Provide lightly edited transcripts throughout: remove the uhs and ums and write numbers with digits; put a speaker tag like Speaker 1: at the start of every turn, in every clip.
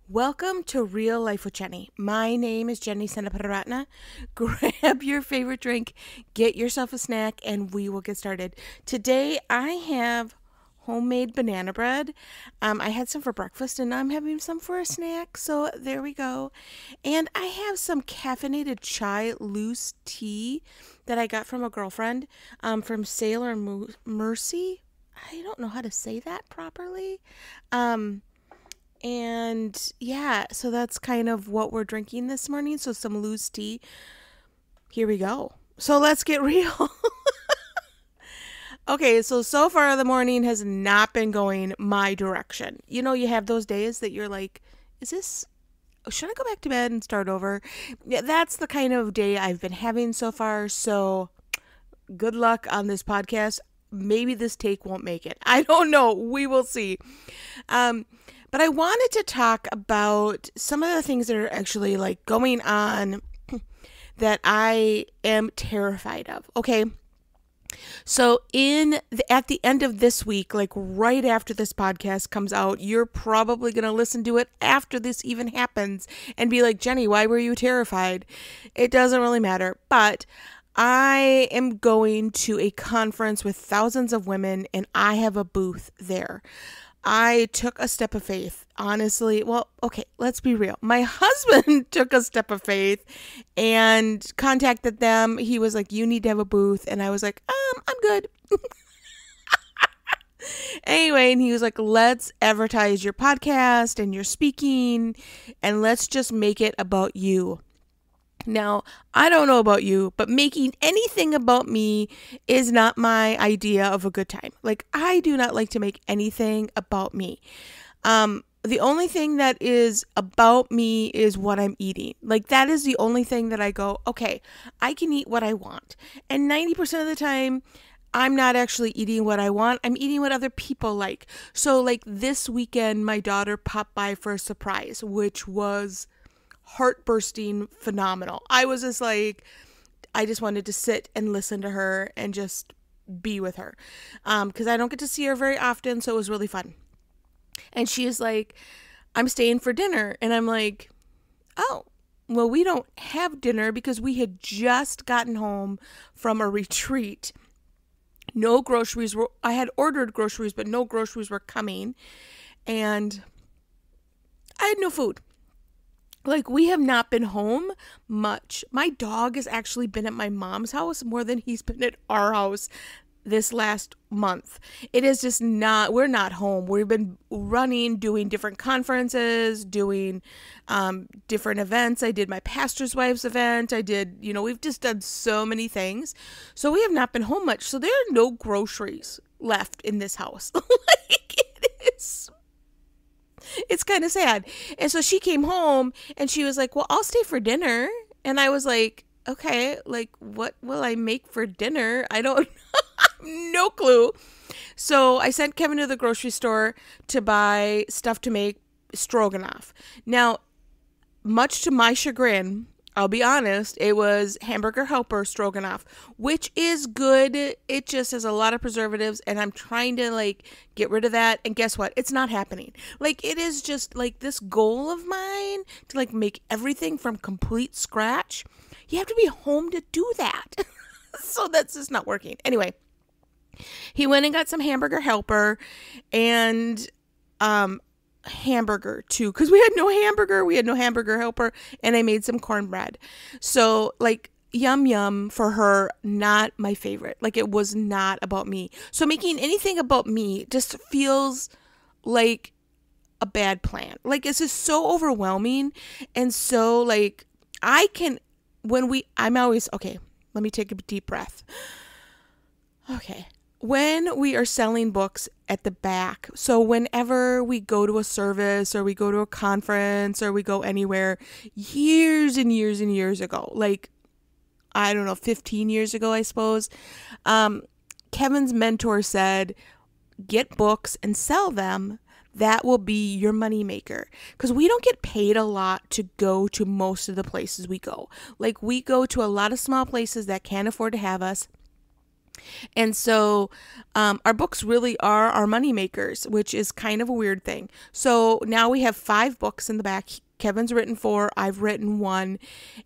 Speaker 1: Welcome to Real Life with Jenny. My name is Jenny Senaparatna. Grab your favorite drink, get yourself a snack, and we will get started. Today I have homemade banana bread. I had some for breakfast and I'm having some for a snack, so there we go. And I have some caffeinated chai loose tea that I got from a girlfriend from Sailor Mercy. I don't know how to say that properly. And yeah, so that's kind of what we're drinking this morning. So some loose tea. Here we go. So let's get real. Okay, so far the morning has not been going my direction. You know, you have those days that you're like, should I go back to bed and start over? Yeah, that's the kind of day I've been having so far. So good luck on this podcast. Maybe this take won't make it. I don't know. We will see. But I wanted to talk about some of the things that are actually like going on that I am terrified of. Okay. So at the end of this week, like right after this podcast comes out, you're probably going to listen to it after this even happens and be like, Jenny, why were you terrified? It doesn't really matter. But I am going to a conference with thousands of women and I have a booth there. I took a step of faith, honestly. Well, okay, let's be real. My husband took a step of faith and contacted them. He was like, you need to have a booth. And I was like, I'm good. Anyway, and he was like, let's advertise your podcast and your speaking and let's just make it about you. Now, I don't know about you, but making anything about me is not my idea of a good time. Like, I do not like to make anything about me. The only thing that is about me is what I'm eating. Like, that is the only thing that I go, okay, I can eat what I want. And 90% of the time, I'm not actually eating what I want. I'm eating what other people like. So, like, this weekend, my daughter popped by for a surprise, which was heart-bursting phenomenal. I was just like, I just wanted to sit and listen to her and just be with her because I don't get to see her very often, so it was really fun. And she is like, I'm staying for dinner. And I'm like, oh, well, we don't have dinner because we had just gotten home from a retreat. No groceries were, I had ordered groceries, but no groceries were coming. And I had no food. Like, we have not been home much. My dog has actually been at my mom's house more than he's been at our house this last month. It is just not, we're not home. We've been running, doing different conferences, doing different events. I did my pastor's wife's event. We've just done so many things. So we have not been home much. So there are no groceries left in this house. Like, it's kind of sad. And so she came home and she was like, well, I'll stay for dinner. And I was like, okay, like, what will I make for dinner? I don't no clue. So I sent Kevin to the grocery store to buy stuff to make stroganoff. Now, much to my chagrin, I'll be honest, it was Hamburger Helper stroganoff, which is good. It just has a lot of preservatives and I'm trying to like get rid of that. And guess what? It's not happening. Like, it is just like this goal of mine to like make everything from complete scratch. You have to be home to do that. So that's just not working. Anyway, he went and got some Hamburger Helper and hamburger too, because we had no hamburger helper, and I made some cornbread. So like, yum for her, not my favorite. Like, it was not about me. So making anything about me just feels like a bad plan. Like, it's just so overwhelming. And so like, I'm always, okay, let me take a deep breath. Okay. When we are selling books at the back, so whenever we go to a service or we go to a conference or we go anywhere, years and years and years ago, like, I don't know, 15 years ago, I suppose, Kevin's mentor said, get books and sell them. That will be your moneymaker. Because we don't get paid a lot to go to most of the places we go. Like, we go to a lot of small places that can't afford to have us. And so our books really are our money makers, which is kind of a weird thing. So now we have 5 books in the back. Kevin's written 4, I've written 1.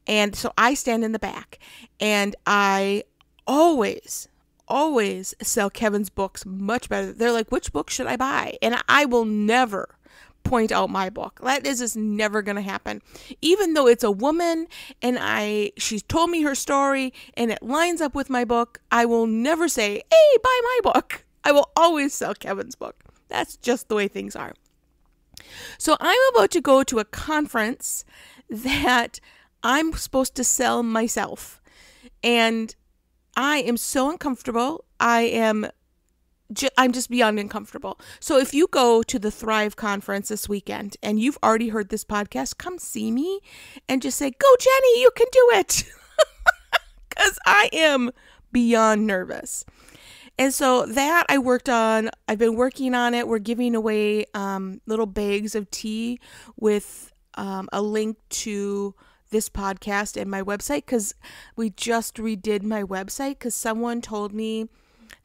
Speaker 1: And so I stand in the back, and I always sell Kevin's books much better. They're like, which book should I buy? And I will never point out my book. That is just never going to happen. Even though it's a woman and she's told me her story and it lines up with my book, I will never say, hey, buy my book. I will always sell Kevin's book. That's just the way things are. So I'm about to go to a conference that I'm supposed to sell myself. And I am so uncomfortable. I'm just beyond uncomfortable. So if you go to the Thrive conference this weekend and you've already heard this podcast, come see me and just say, go Jenny, you can do it. Because I am beyond nervous. And so that I worked on, I've been working on it. We're giving away little bags of tea with a link to this podcast and my website, because we just redid my website because someone told me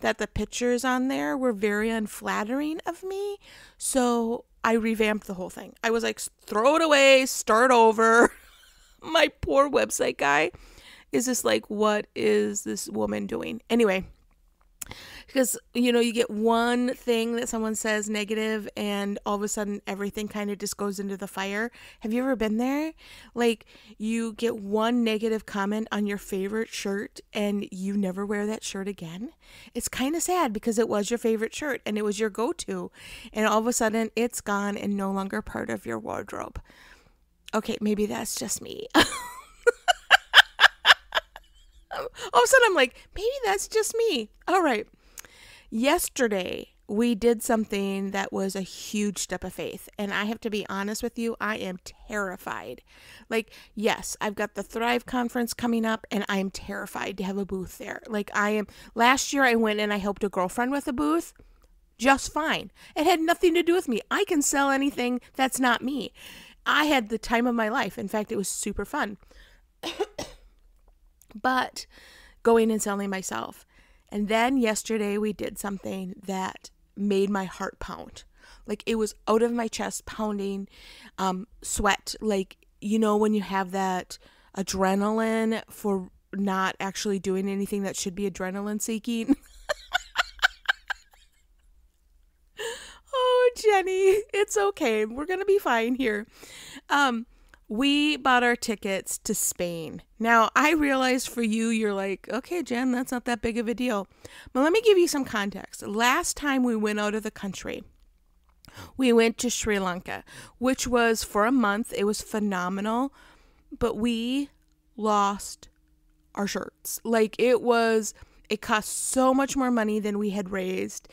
Speaker 1: that the pictures on there were very unflattering of me. So I revamped the whole thing. I was like, throw it away, start over. My poor website guy is just like, what is this woman doing? Anyway, because, you get one thing that someone says negative and all of a sudden everything kind of just goes into the fire. Have you ever been there? Like, you get one negative comment on your favorite shirt and you never wear that shirt again. It's kind of sad because it was your favorite shirt and it was your go-to. And all of a sudden it's gone and no longer part of your wardrobe. Okay, maybe that's just me. All of a sudden I'm like, maybe that's just me. All right. Yesterday, we did something that was a huge step of faith. And I have to be honest with you, I am terrified. Like, yes, I've got the Thrive conference coming up and I'm terrified to have a booth there. Like, last year I went and I helped a girlfriend with a booth. Just fine. It had nothing to do with me. I can sell anything that's not me. I had the time of my life. In fact, it was super fun. But going and selling myself. And then yesterday we did something that made my heart pound. Like, it was out of my chest pounding, sweat. Like, when you have that adrenaline for not actually doing anything that should be adrenaline seeking. Oh, Jenny, it's okay. We're going to be fine here. We bought our tickets to Spain. Now, I realize for you, you're like, okay, Jen, that's not that big of a deal. But let me give you some context. Last time we went out of the country, we went to Sri Lanka, which was for a month. It was phenomenal, but we lost our shirts. Like, it cost so much more money than we had raised.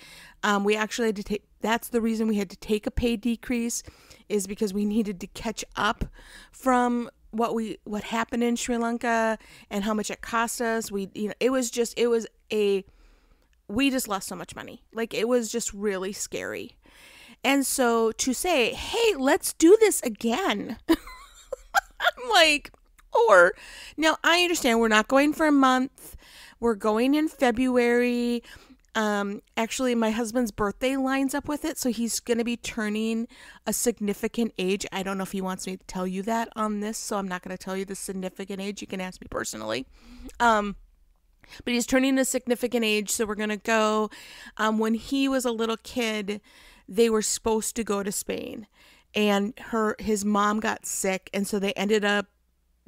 Speaker 1: We actually had to that's the reason we had to take a pay decrease, is because we needed to catch up from what happened in Sri Lanka and how much it cost us. We just lost so much money. Like, it was just really scary. And so to say, hey, let's do this again. I'm like, now I understand we're not going for a month. We're going in February. Actually, my husband's birthday lines up with it, so he's going to be turning a significant age. I don't know if he wants me to tell you that on this, so I'm not going to tell you the significant age. You can ask me personally. But he's turning a significant age, so we're going to go. When he was a little kid, they were supposed to go to Spain, and his mom got sick, and so they ended up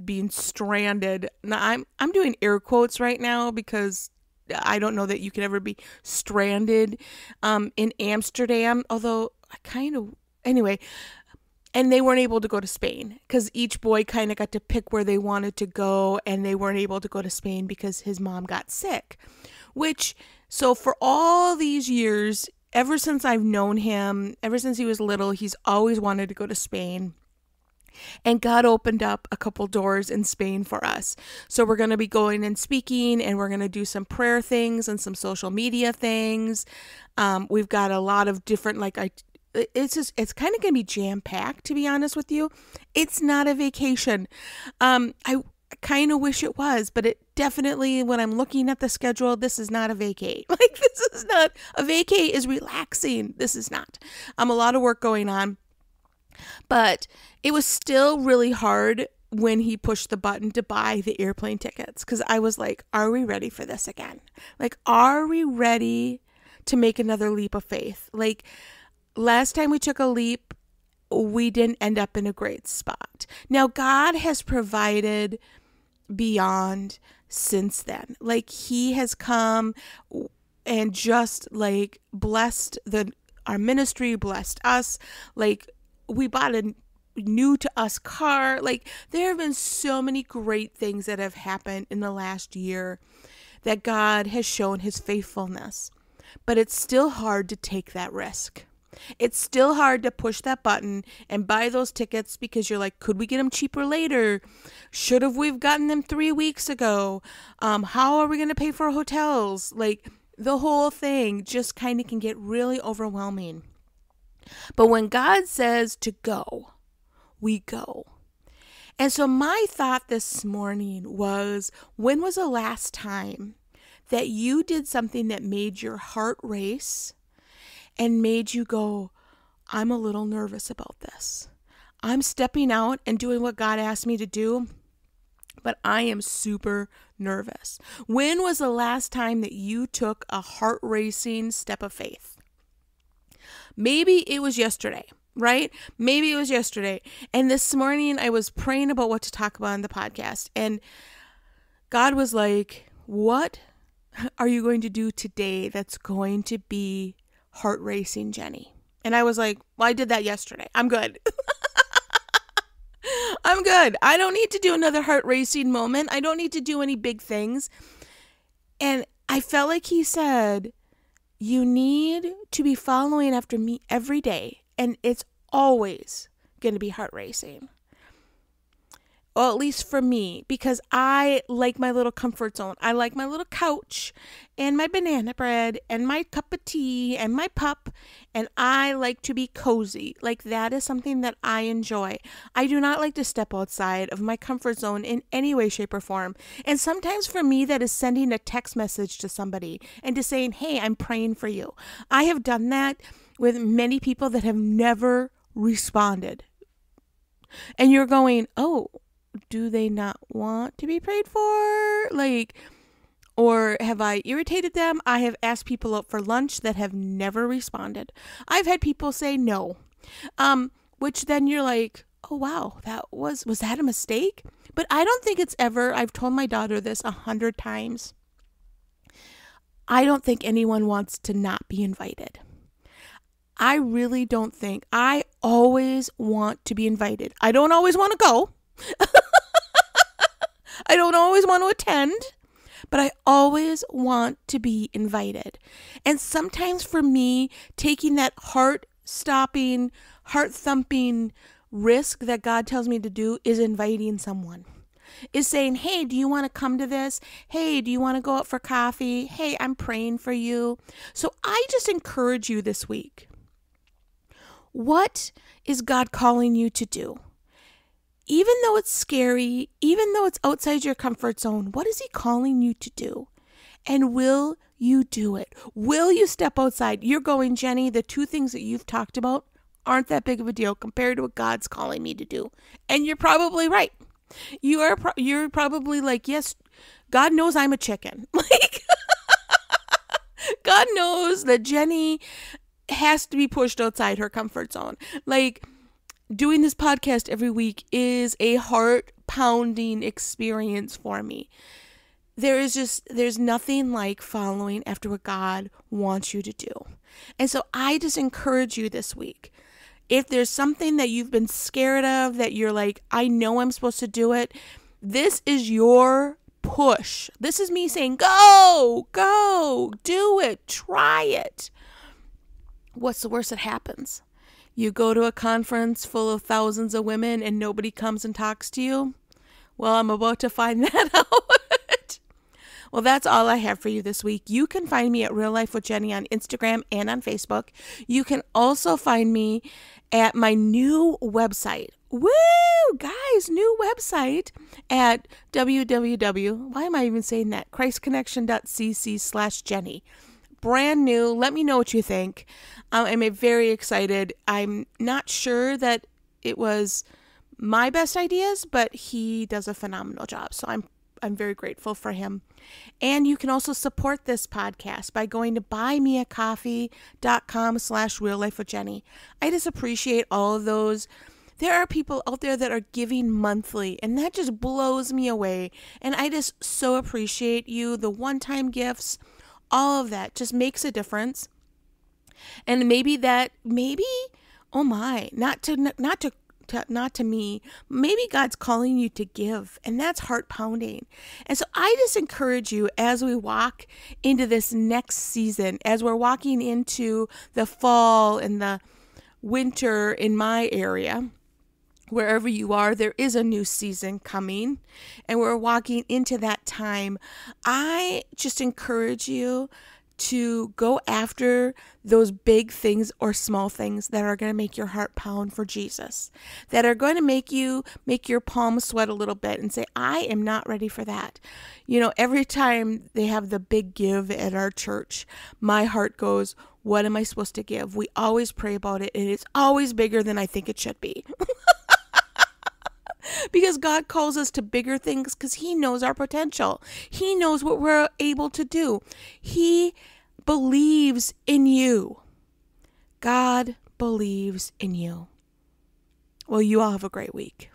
Speaker 1: being stranded. Now, I'm doing air quotes right now because I don't know that you could ever be stranded in Amsterdam, although anyway, and they weren't able to go to Spain because each boy kind of got to pick where they wanted to go, and they weren't able to go to Spain because his mom got sick, so for all these years, ever since I've known him, ever since he was little, he's always wanted to go to Spain. And God opened up a couple doors in Spain for us. So we're going to be going and speaking, and we're going to do some prayer things and some social media things. We've got a lot of different, it's kind of going to be jam-packed, to be honest with you. It's not a vacation. I kind of wish it was, but definitely when I'm looking at the schedule, this is not a vacay. Like, this is not a vacay is relaxing. This is not. A lot of work going on. But it was still really hard when he pushed the button to buy the airplane tickets, because I was like, are we ready for this again? Like, are we ready to make another leap of faith? Like, last time we took a leap, we didn't end up in a great spot. Now, God has provided beyond since then. Like, he has come and just like blessed our ministry, blessed us. Like, we bought a new to us car. Like, there have been so many great things that have happened in the last year that God has shown his faithfulness. But it's still hard to take that risk. It's still hard to push that button and buy those tickets because you're like, could we get them cheaper later? Should have we've gotten them 3 weeks ago? How are we going to pay for hotels? Like, the whole thing just kind of can get really overwhelming. But when God says to go, we go. And so my thought this morning was, when was the last time that you did something that made your heart race and made you go, I'm a little nervous about this. I'm stepping out and doing what God asked me to do, but I am super nervous. When was the last time that you took a heart-racing step of faith? Maybe it was yesterday, right? Maybe it was yesterday. And this morning I was praying about what to talk about on the podcast. And God was like, what are you going to do today that's going to be heart racing, Jenny? And I was like, well, I did that yesterday. I'm good. I'm good. I don't need to do another heart racing moment. I don't need to do any big things. And I felt like he said, you need to be following after me every day. And it's always going to be heart racing. Well, at least for me, because I like my little comfort zone. I like my little couch and my banana bread and my cup of tea and my pup. And I like to be cozy. Like, that is something that I enjoy. I do not like to step outside of my comfort zone in any way, shape, or form. And sometimes for me, that is sending a text message to somebody and to saying, hey, I'm praying for you. I have done that with many people that have never responded. And you're going, oh, do they not want to be prayed for? Like, or have I irritated them? I have asked people out for lunch that have never responded. I've had people say no, which then you're like, oh, wow, was that a mistake? But I don't think it's ever, I've told my daughter this 100 times. I don't think anyone wants to not be invited. I really don't think. I always want to be invited. I don't always want to go. I don't always want to attend, but I always want to be invited. And sometimes for me, taking that heart-stopping, heart-thumping risk that God tells me to do is inviting someone. Is saying, hey, do you want to come to this? Hey, do you want to go out for coffee? Hey, I'm praying for you. So I just encourage you this week. What is God calling you to do? Even though it's scary, even though it's outside your comfort zone, what is he calling you to do? And will you do it? Will you step outside? You're going, Jenny, the 2 things that you've talked about aren't that big of a deal compared to what God's calling me to do. And you're probably right. You're probably like, yes, God knows I'm a chicken. Like, God knows that Jenny has to be pushed outside her comfort zone. Like, doing this podcast every week is a heart-pounding experience for me. There's nothing like following after what God wants you to do. And so I just encourage you this week. If there's something that you've been scared of, that you're like, I know I'm supposed to do it, this is your push. This is me saying, go, do it, try it. What's the worst that happens? You go to a conference full of thousands of women and nobody comes and talks to you? Well, I'm about to find that out. Well, that's all I have for you this week. You can find me at Real Life with Jenny on Instagram and on Facebook. You can also find me at my new website, Woo! Guys, new website at why am I even saying that? christconnection.cc/Jenny. Brand new. Let me know what you think. I'm very excited. I'm not sure that it was my best ideas, but he does a phenomenal job. So I'm very grateful for him. And you can also support this podcast by going to buymeacoffee.com/reallifewithjenny. I just appreciate all of those. There are people out there that are giving monthly, and that just blows me away. And I just so appreciate you. The one-time gifts, all of that just makes a difference. And maybe, oh my, not to me, maybe God's calling you to give, and that's heart pounding. And so I just encourage you, as we walk into this next season, as we're walking into the fall and the winter in my area, wherever you are, there is a new season coming, and we're walking into that time. I just encourage you to go after those big things or small things that are going to make your heart pound for Jesus, that are going to make your palms sweat a little bit and say, I am not ready for that. You know, every time they have the big give at our church, my heart goes, what am I supposed to give? We always pray about it, and it's always bigger than I think it should be. Because God calls us to bigger things because He knows our potential. He knows what we're able to do. He believes in you. God believes in you. Well, you all have a great week.